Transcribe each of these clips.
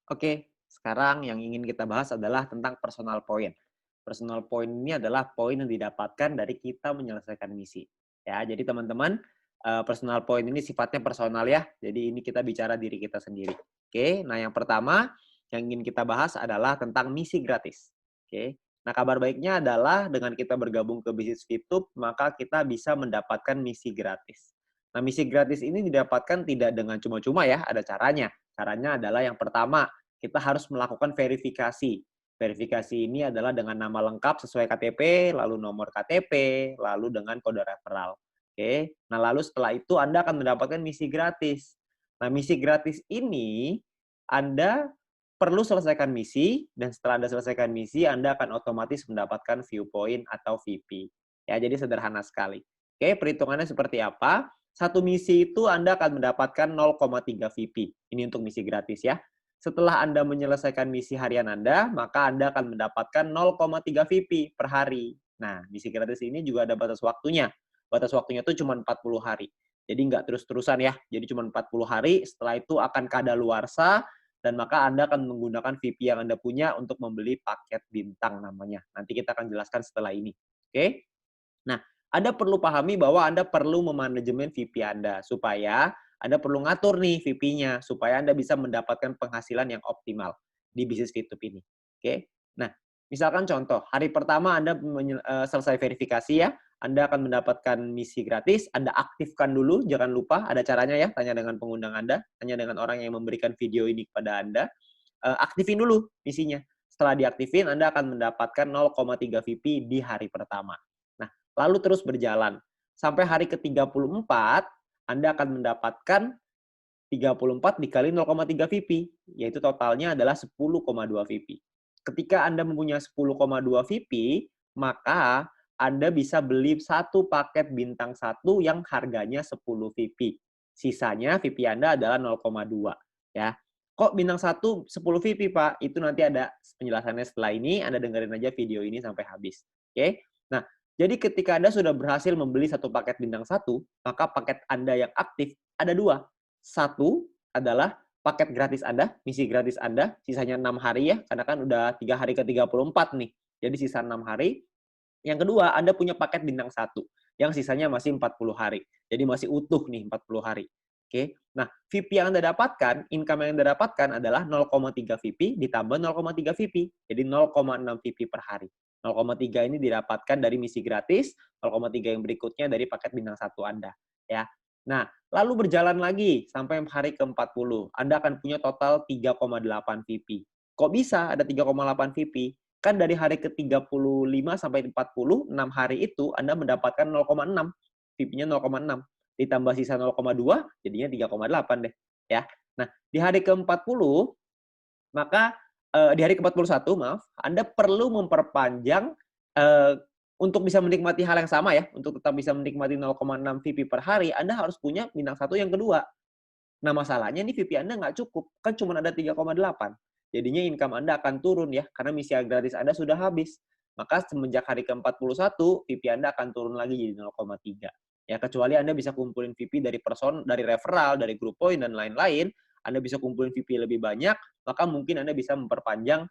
Oke, sekarang yang ingin kita bahas adalah tentang personal point. Personal point ini adalah poin yang didapatkan dari kita menyelesaikan misi. Ya, jadi teman-teman, personal point ini sifatnya personal ya. Jadi ini kita bicara diri kita sendiri. Oke, nah yang pertama yang ingin kita bahas adalah tentang misi gratis. Oke. Nah, kabar baiknya adalah dengan kita bergabung ke bisnis Fitup, maka kita bisa mendapatkan misi gratis. Nah, misi gratis ini didapatkan tidak dengan cuma-cuma ya, ada caranya. Caranya adalah yang pertama, kita harus melakukan verifikasi. Verifikasi ini adalah dengan nama lengkap sesuai KTP, lalu nomor KTP, lalu dengan kode referral. Oke. Nah, lalu setelah itu Anda akan mendapatkan misi gratis. Nah, misi gratis ini Anda perlu selesaikan misi dan setelah Anda selesaikan misi, Anda akan otomatis mendapatkan view point atau VP. Ya, jadi sederhana sekali. Oke, perhitungannya seperti apa? Satu misi itu Anda akan mendapatkan 0,3 VP. Ini untuk misi gratis ya. Setelah Anda menyelesaikan misi harian Anda, maka Anda akan mendapatkan 0,3 VP per hari. Nah, misi gratis ini juga ada batas waktunya. Batas waktunya itu cuma 40 hari. Jadi nggak terus-terusan ya. Jadi cuma 40 hari, setelah itu akan kadaluarsa, dan maka Anda akan menggunakan VP yang Anda punya untuk membeli paket bintang namanya. Nanti kita akan jelaskan setelah ini. Oke? Nah, Anda perlu pahami bahwa Anda perlu memanajemen VP Anda, supaya Anda perlu ngatur nih VP-nya, supaya Anda bisa mendapatkan penghasilan yang optimal di bisnis Fitup ini. Oke? Nah, misalkan contoh, hari pertama Anda selesai verifikasi ya, Anda akan mendapatkan misi gratis, Anda aktifkan dulu, jangan lupa, ada caranya ya, tanya dengan pengundang Anda, tanya dengan orang yang memberikan video ini kepada Anda, aktifin dulu misinya. Setelah diaktifin, Anda akan mendapatkan 0,3 VP di hari pertama. Nah, lalu terus berjalan. Sampai hari ke-34, Anda akan mendapatkan 34 dikali 0,3 VP, yaitu totalnya adalah 10,2 VP. Ketika Anda mempunyai 10,2 VP, maka Anda bisa beli satu paket bintang satu yang harganya 10 VP. Sisanya VP Anda adalah 0,2 ya. Kok bintang satu 10 VP, Pak? Itu nanti ada penjelasannya setelah ini, Anda dengerin aja video ini sampai habis. Oke? Nah, jadi ketika Anda sudah berhasil membeli satu paket bintang satu, maka paket Anda yang aktif ada dua. Satu adalah paket gratis Anda, misi gratis Anda, sisanya 6 hari ya, karena kan udah 3 hari ke-34 nih. Jadi sisa 6 hari. Yang kedua, Anda punya paket bintang satu, yang sisanya masih 40 hari. Jadi masih utuh nih 40 hari. Oke. Nah, VIP yang Anda dapatkan, income yang Anda dapatkan adalah 0,3 VIP ditambah 0,3 VIP. Jadi 0,6 VIP per hari. 0,3 ini didapatkan dari misi gratis, 0,3 yang berikutnya dari paket bintang satu Anda. Ya. Nah, lalu berjalan lagi sampai hari ke-40. Anda akan punya total 3,8 VIP. Kok bisa ada 3,8 VIP? Kan dari hari ke-35 sampai 40, 6 hari itu Anda mendapatkan 0,6, VIP-nya 0,6, ditambah sisa 0,2, jadinya 3,8 deh, ya. Nah, di hari ke-40, maka, di hari ke-41 maaf, Anda perlu memperpanjang, eee, untuk bisa menikmati hal yang sama ya, untuk tetap bisa menikmati 0,6 VIP per hari, Anda harus punya bintang satu yang kedua. Nah, masalahnya nih VP Anda nggak cukup, kan cuma ada 3,8. Jadinya income Anda akan turun ya, karena misi gratis Anda sudah habis. Maka semenjak hari ke-41, VP Anda akan turun lagi jadi 0,3. Ya, kecuali Anda bisa kumpulin VP dari referral, dari group point, dan lain-lain, Anda bisa kumpulin VP lebih banyak, maka mungkin Anda bisa memperpanjang,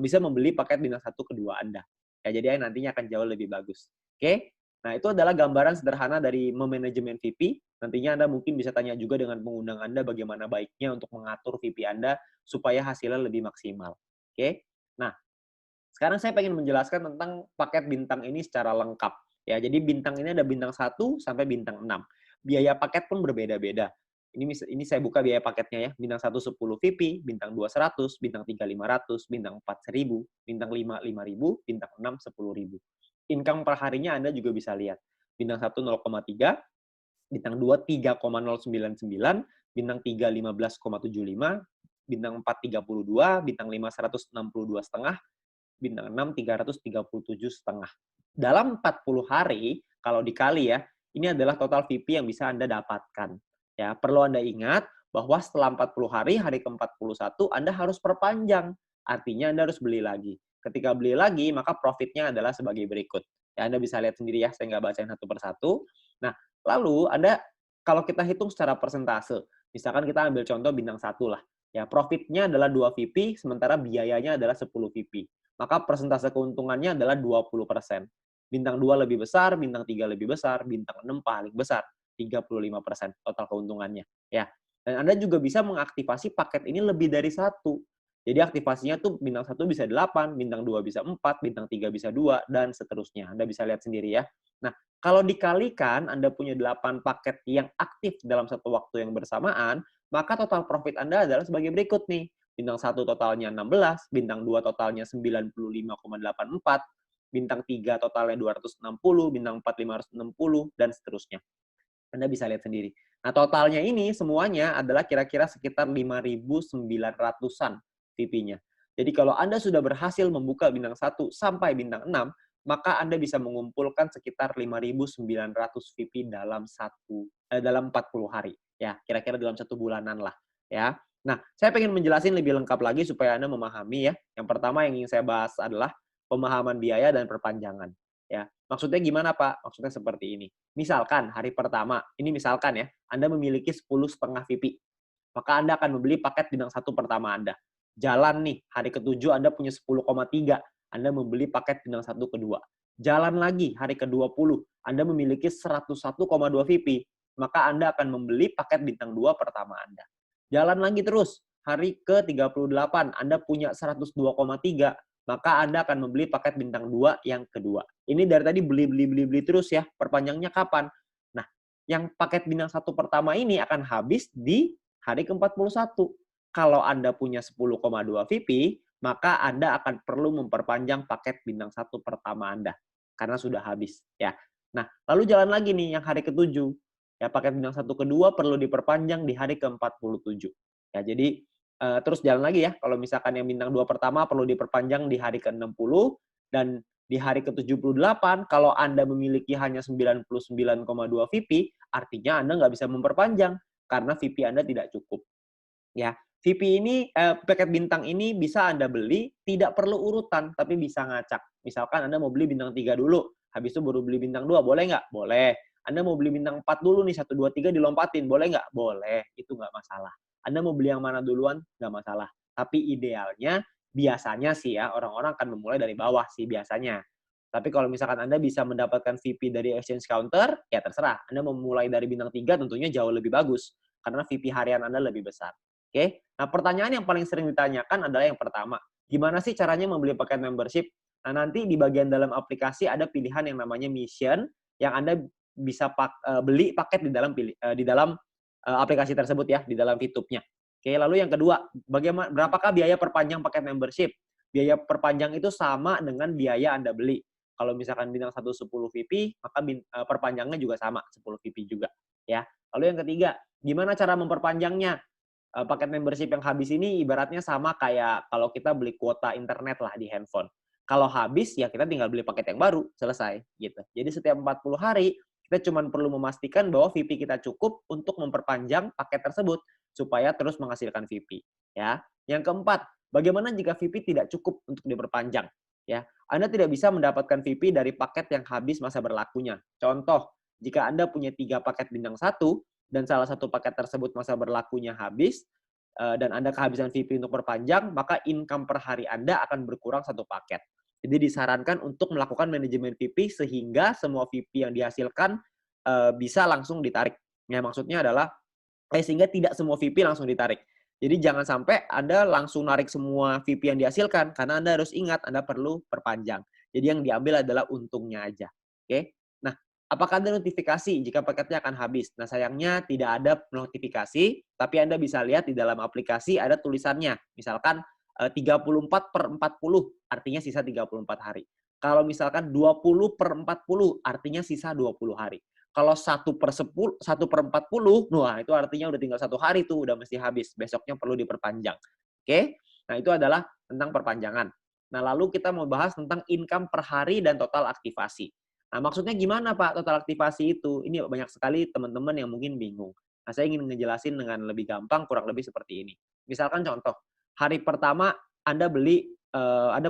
bisa membeli paket bintang satu kedua Anda. Ya, jadi nantinya akan jauh lebih bagus. Oke? Nah, itu adalah gambaran sederhana dari memanajemen VP. Nantinya Anda mungkin bisa tanya juga dengan pengundang Anda bagaimana baiknya untuk mengatur VP Anda supaya hasilnya lebih maksimal. Oke. Nah, sekarang saya pengen menjelaskan tentang paket bintang ini secara lengkap. Ya, jadi bintang ini ada bintang satu sampai bintang 6. Biaya paket pun berbeda-beda. Ini saya buka biaya paketnya ya. Bintang satu 10 VIP, bintang 2 100, bintang 3 500, bintang 4 1000, bintang 5 5000, bintang 6 10.000. Income per harinya Anda juga bisa lihat. Bintang satu 0,3, bintang 2 3,099, bintang 3 15,75, bintang 4 32, bintang 5 162,5, bintang 6 337,5. Dalam 40 hari kalau dikali ya, ini adalah total VIP yang bisa Anda dapatkan. Ya, perlu Anda ingat bahwa setelah 40 hari, hari ke-41 Anda harus perpanjang. Artinya Anda harus beli lagi. Ketika beli lagi, maka profitnya adalah sebagai berikut. Ya, Anda bisa lihat sendiri ya, saya nggak bacain satu persatu. Nah, lalu Anda, kalau kita hitung secara persentase, misalkan kita ambil contoh bintang satu lah. Ya, profitnya adalah 2 VP, sementara biayanya adalah 10 VP. Maka persentase keuntungannya adalah 20%. Bintang 2 lebih besar, bintang 3 lebih besar, bintang 6 paling besar, 35% total keuntungannya. Ya. Dan Anda juga bisa mengaktifasi paket ini lebih dari satu. Jadi aktivasinya tuh bintang 1 bisa 8, bintang 2 bisa 4, bintang 3 bisa 2, dan seterusnya. Anda bisa lihat sendiri ya. Nah, kalau dikalikan Anda punya 8 paket yang aktif dalam satu waktu yang bersamaan, maka total profit Anda adalah sebagai berikut nih. Bintang 1 totalnya 16, bintang 2 totalnya 95,84, bintang 3 totalnya 260, bintang 4 560, dan seterusnya. Anda bisa lihat sendiri. Nah, totalnya ini semuanya adalah kira-kira sekitar 5.900-an VP-nya. Jadi kalau Anda sudah berhasil membuka bintang 1 sampai bintang 6, maka Anda bisa mengumpulkan sekitar 5.900 VP dalam 40 hari. Ya, kira-kira dalam 1 bulanan lah, ya. Nah, saya pengen menjelasin lebih lengkap lagi supaya Anda memahami ya. Yang pertama yang ingin saya bahas adalah pemahaman biaya dan perpanjangan, ya. Maksudnya gimana, Pak? Maksudnya seperti ini. Misalkan hari pertama, ini misalkan ya, Anda memiliki 10,5 VP, maka Anda akan membeli paket bintang 1 pertama Anda. Jalan nih, hari ke-7 Anda punya 10,3, Anda membeli paket bintang 1 kedua. Jalan lagi, hari ke-20, Anda memiliki 101,2 VP, maka Anda akan membeli paket bintang 2 pertama Anda. Jalan lagi terus, hari ke-38, Anda punya 102,3, maka Anda akan membeli paket bintang 2 yang kedua. Ini dari tadi beli terus ya, perpanjangnya kapan? Nah, yang paket bintang 1 pertama ini akan habis di hari ke-41. Kalau Anda punya 10,2 VP, maka Anda akan perlu memperpanjang paket bintang 1 pertama Anda, karena sudah habis ya. Nah, lalu jalan lagi nih yang hari ke-7. Ya, paket bintang 1 kedua perlu diperpanjang di hari ke-47. Ya, jadi terus jalan lagi ya, kalau misalkan yang bintang 2 pertama perlu diperpanjang di hari ke-60, dan di hari ke-78 kalau Anda memiliki hanya 99,2 VP, artinya Anda nggak bisa memperpanjang karena VP Anda tidak cukup. Ya, VP ini, paket bintang ini bisa Anda beli tidak perlu urutan, tapi bisa ngacak. Misalkan Anda mau beli bintang 3 dulu, habis itu baru beli bintang 2, boleh nggak? Boleh. Anda mau beli bintang 4 dulu nih, 1, 2, 3 dilompatin, boleh nggak? Boleh, itu nggak masalah. Anda mau beli yang mana duluan, nggak masalah. Tapi idealnya, biasanya sih ya, orang-orang akan memulai dari bawah sih biasanya. Tapi kalau misalkan Anda bisa mendapatkan VP dari exchange counter, ya terserah. Anda mau mulai dari bintang 3 tentunya jauh lebih bagus, karena VP harian Anda lebih besar. Oke. Nah, pertanyaan yang paling sering ditanyakan adalah yang pertama, gimana sih caranya membeli paket membership? Nah, nanti di bagian dalam aplikasi ada pilihan yang namanya mission, yang Anda bisa beli paket di dalam aplikasi tersebut ya, di dalam VTube-nya. Oke, lalu yang kedua, berapakah biaya perpanjang paket membership? Biaya perpanjang itu sama dengan biaya Anda beli. Kalau misalkan bintang 1 10 VP, maka perpanjangnya juga sama, 10 VP juga, ya. Lalu yang ketiga, gimana cara memperpanjangnya? Paket membership yang habis ini ibaratnya sama kayak kalau kita beli kuota internet lah di handphone. Kalau habis ya kita tinggal beli paket yang baru, selesai gitu. Jadi setiap 40 hari kita cuma perlu memastikan bahwa VP kita cukup untuk memperpanjang paket tersebut supaya terus menghasilkan VP ya. Yang keempat, bagaimana jika VP tidak cukup untuk diperpanjang? Ya, Anda tidak bisa mendapatkan VP dari paket yang habis masa berlakunya. Contoh, jika Anda punya 3 paket bintang 1 dan salah satu paket tersebut masa berlakunya habis, dan Anda kehabisan VP untuk perpanjang, maka income per hari Anda akan berkurang 1 paket. Jadi disarankan untuk melakukan manajemen VP sehingga semua VP yang dihasilkan bisa langsung ditarik. Ya, maksudnya adalah sehingga tidak semua VP langsung ditarik. Jadi jangan sampai Anda langsung narik semua VP yang dihasilkan, karena Anda harus ingat Anda perlu perpanjang. Jadi yang diambil adalah untungnya aja. Oke? Nah, apakah ada notifikasi jika paketnya akan habis? Nah, sayangnya tidak ada notifikasi, tapi Anda bisa lihat di dalam aplikasi ada tulisannya. Misalkan 34/40, artinya sisa 34 hari. Kalau misalkan 20/40, artinya sisa 20 hari. Kalau 1/10, 1/40, wah itu artinya udah tinggal 1 hari tuh, udah mesti habis. Besoknya perlu diperpanjang. Oke? Nah, itu adalah tentang perpanjangan. Nah, lalu kita mau bahas tentang income per hari dan total aktivasi. Nah, maksudnya gimana, Pak, total aktivasi itu? Ini banyak sekali teman-teman yang mungkin bingung. Nah, saya ingin ngejelasin dengan lebih gampang, kurang lebih seperti ini. Misalkan contoh, hari pertama Anda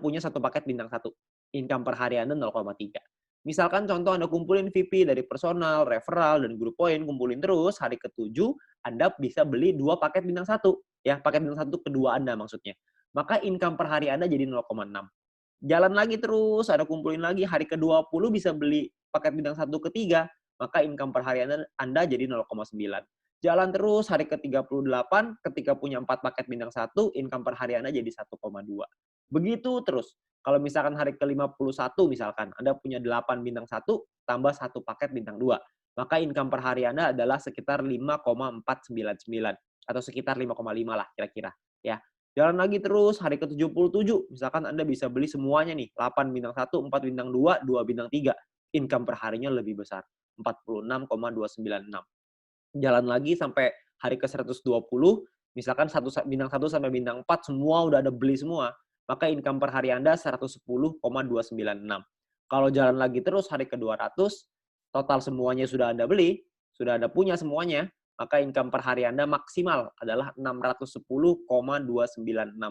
punya 1 paket bintang 1. Income per hari Anda 0,3. Misalkan contoh Anda kumpulin VP dari personal, referral, dan grup poin, kumpulin terus, hari ke-7 Anda bisa beli 2 paket bintang 1. ya, paket bintang 1 kedua Anda maksudnya. Maka income per hari Anda jadi 0,6. Jalan lagi terus, ada kumpulin lagi, hari ke-20 bisa beli paket bintang 1 ketiga, maka income per hari Anda jadi 0,9. Jalan terus, hari ke-38, ketika punya 4 paket bintang 1, income per hari Anda jadi 1,2. Begitu terus. Kalau misalkan hari ke-51 misalkan, Anda punya 8 bintang 1, tambah 1 paket bintang 2, maka income per hari Anda adalah sekitar 5,499 atau sekitar 5,5 lah kira-kira, ya. Jalan lagi terus, hari ke-77, misalkan Anda bisa beli semuanya nih, 8 bintang 1, 4 bintang 2, 2 bintang 3. Income per harinya lebih besar, 46,296. Jalan lagi sampai hari ke-120, misalkan bintang 1 sampai bintang 4 semua udah ada beli semua, maka income per hari Anda 110,296. Kalau jalan lagi terus hari ke-200, total semuanya sudah Anda beli, sudah Anda punya semuanya, maka income per hari Anda maksimal adalah 610,296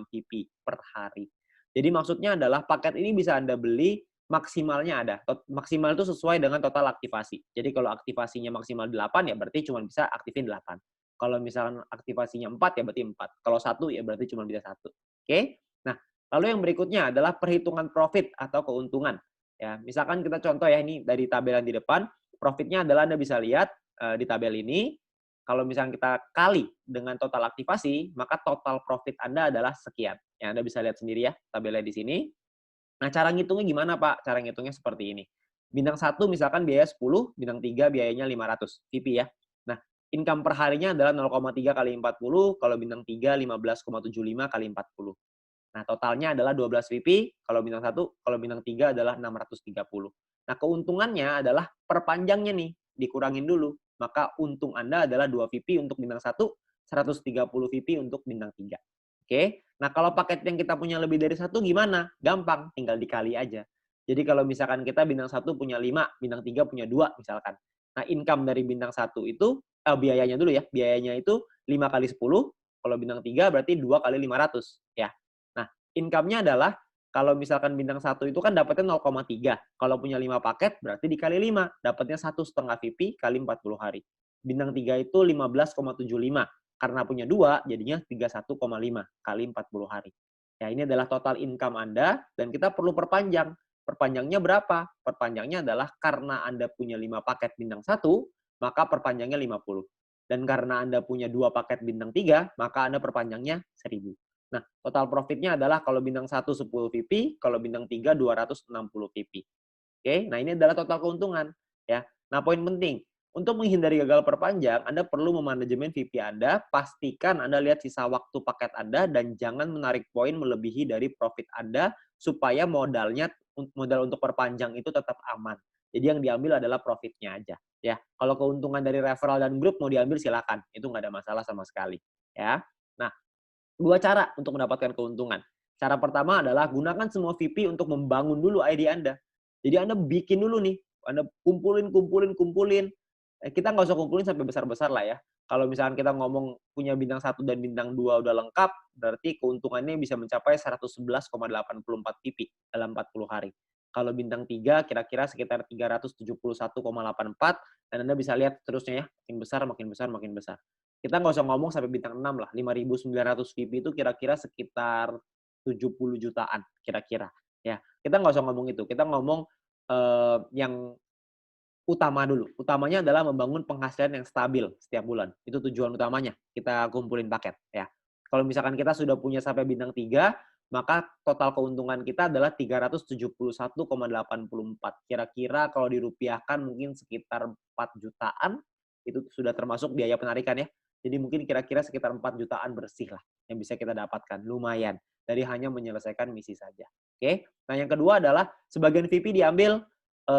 PP per hari. Jadi maksudnya adalah paket ini bisa Anda beli maksimalnya ada. Maksimal itu sesuai dengan total aktivasi. Jadi kalau aktivasinya maksimal 8 ya berarti cuma bisa aktifin 8. Kalau misalkan aktivasinya 4 ya berarti 4. Kalau 1 ya berarti cuma bisa 1. Oke? Nah, lalu yang berikutnya adalah perhitungan profit atau keuntungan. Ya, misalkan kita contoh ya ini dari tabel yang di depan, profitnya adalah Anda bisa lihat di tabel ini, kalau misalnya kita kali dengan total aktivasi, maka total profit Anda adalah sekian. Ya, Anda bisa lihat sendiri ya tabelnya di sini. Nah, cara ngitungnya gimana, Pak? Cara ngitungnya seperti ini. Bintang 1 misalkan biaya 10, bintang 3 biayanya 500 VP ya. Nah, income per harinya adalah 0,3 kali 40, kalau bintang 3 15,75 kali 40. Nah, totalnya adalah 12 VP, kalau bintang 1, kalau bintang 3 adalah 630. Nah, keuntungannya adalah perpanjangnya nih, dikurangin dulu. Maka untung Anda adalah 2 VP untuk bintang 1, 130 VP untuk bintang 3. Oke. Nah, kalau paket yang kita punya lebih dari 1 gimana? Gampang, tinggal dikali aja. Jadi kalau misalkan kita bintang 1 punya 5, bintang 3 punya 2 misalkan. Nah, income dari bintang 1 itu, biayanya dulu ya, biayanya itu 5 kali 10, kalau bintang 3 berarti 2 kali 500, ya. Nah, income-nya adalah kalau misalkan bintang 1 itu kan dapatnya 0,3. Kalau punya 5 paket berarti dikali 5, dapatnya 1,5 VP kali 40 hari. Bintang 3 itu 15,75. Karena punya 2, jadinya 31,5 kali 40 hari. Ya, ini adalah total income Anda dan kita perlu perpanjang. Perpanjangnya berapa? Perpanjangnya adalah karena Anda punya 5 paket bintang 1, maka perpanjangnya 50. Dan karena Anda punya 2 paket bintang 3, maka Anda perpanjangnya 1000. Nah, total profitnya adalah kalau bintang 1 10 VP, kalau bintang 3 260 VP. Oke, nah ini adalah total keuntungan, ya. Nah, poin penting, untuk menghindari gagal perpanjang, Anda perlu memanajemen VP Anda, pastikan Anda lihat sisa waktu paket Anda dan jangan menarik poin melebihi dari profit Anda supaya modal untuk perpanjang itu tetap aman. Jadi yang diambil adalah profitnya aja, ya. Kalau keuntungan dari referral dan grup mau diambil silakan, itu nggak ada masalah sama sekali, ya. Nah, 2 cara untuk mendapatkan keuntungan. Cara pertama adalah gunakan semua VP untuk membangun dulu ID Anda. Jadi Anda bikin dulu nih, Anda kumpulin. Kita nggak usah kumpulin sampai besar-besar lah ya. Kalau misalkan kita ngomong punya bintang 1 dan bintang 2 udah lengkap, berarti keuntungannya bisa mencapai 111,84 VP dalam 40 hari. Kalau bintang 3 kira-kira sekitar 371,84 dan Anda bisa lihat terusnya ya, makin besar, makin besar, makin besar. Kita nggak usah ngomong sampai bintang 6 lah, 5.900 VP itu kira-kira sekitar 70 jutaan kira-kira. Ya, kita nggak usah ngomong itu, kita ngomong yang utama dulu. Utamanya adalah membangun penghasilan yang stabil setiap bulan. Itu tujuan utamanya, kita kumpulin paket ya. Kalau misalkan kita sudah punya sampai bintang 3, maka total keuntungan kita adalah 371,84. Kira-kira kalau dirupiahkan mungkin sekitar 4 jutaan, itu sudah termasuk biaya penarikan ya. Jadi mungkin kira-kira sekitar 4 jutaan bersih lah yang bisa kita dapatkan. Lumayan dari hanya menyelesaikan misi saja. Oke. Nah, yang kedua adalah sebagian VP diambil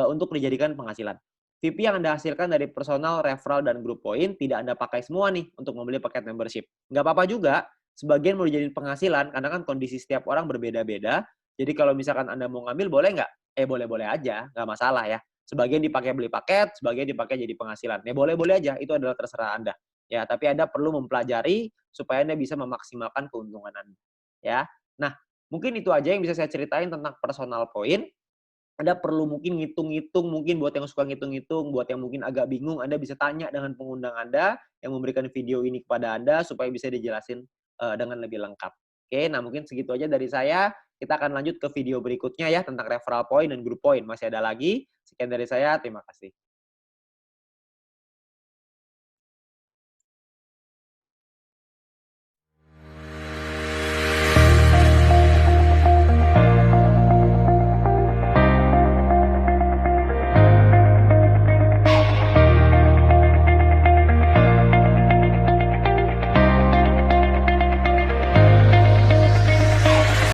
untuk dijadikan penghasilan. VP yang Anda hasilkan dari personal, referral, dan group point tidak Anda pakai semua nih untuk membeli paket membership. Nggak apa-apa juga, sebagian mau dijadiin penghasilan, karena kan kondisi setiap orang berbeda-beda. Jadi kalau misalkan Anda mau ngambil, boleh nggak? Boleh-boleh aja, nggak masalah ya. Sebagian dipakai beli paket, sebagian dipakai jadi penghasilan. Boleh-boleh aja, itu adalah terserah Anda. Ya, tapi Anda perlu mempelajari supaya Anda bisa memaksimalkan keuntungan Anda. Ya, nah mungkin itu aja yang bisa saya ceritain tentang personal point. Anda perlu mungkin ngitung-ngitung, mungkin buat yang suka ngitung-ngitung, buat yang mungkin agak bingung, Anda bisa tanya dengan pengundang Anda yang memberikan video ini kepada Anda supaya bisa dijelasin dengan lebih lengkap. Oke, nah mungkin segitu aja dari saya. Kita akan lanjut ke video berikutnya ya tentang referral point dan group point. Masih ada lagi. Sekian dari saya, terima kasih.